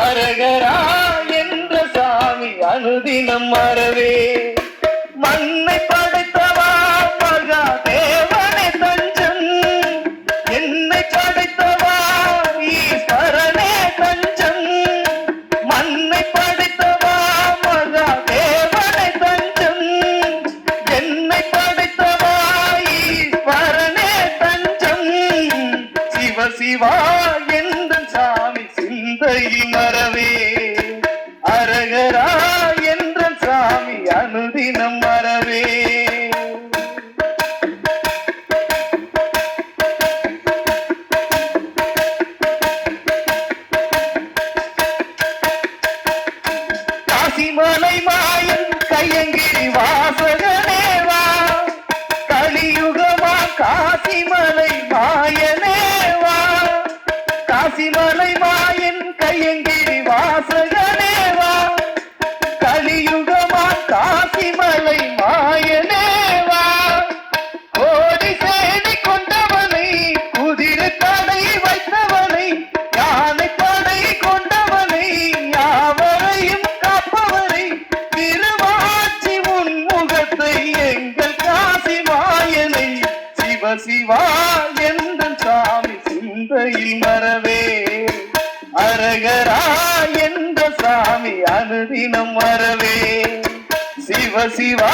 அரகரா என்ற சாமி அனுதினம் மறவே. மண்ணை படைத்தவா மகா தேவனே தஞ்சம், என்னை படைத்தவா ஈஸ்வரனே தஞ்சம். மண்ணை படைத்தவா மகா தேவனே தஞ்சம், என்னை படைத்தவா ஈஸ்வரனே தஞ்சம். சிவ சிவா என்ற சாமி சிந்தையில் மறவே. அரகரா என்ற சாமி அனுதினம் மறவே. காசிமலை மாயன் கையங்கிரி வாசகனேவா, கலியுகமா காசிமலை மாயனேவா. காசிமலை மாயன் கையங்கிரி வாசகனேவா, கலியுகமா காசிமலை மாயனேவா. கோடி சேனை கொண்டவனை, குதிரை தடை வைத்தவனை, யானை படை கொண்டவனை, யாவரையும் காப்பவனை, திருவாச்சி உன்முகத்தை எங்கள் காசி மாயனை. சிவ சிவா என்ற சாமி சிந்தையில் மறவே. அரகரா என்ற சாமி அனுதினம் மறவே. சிவ சிவா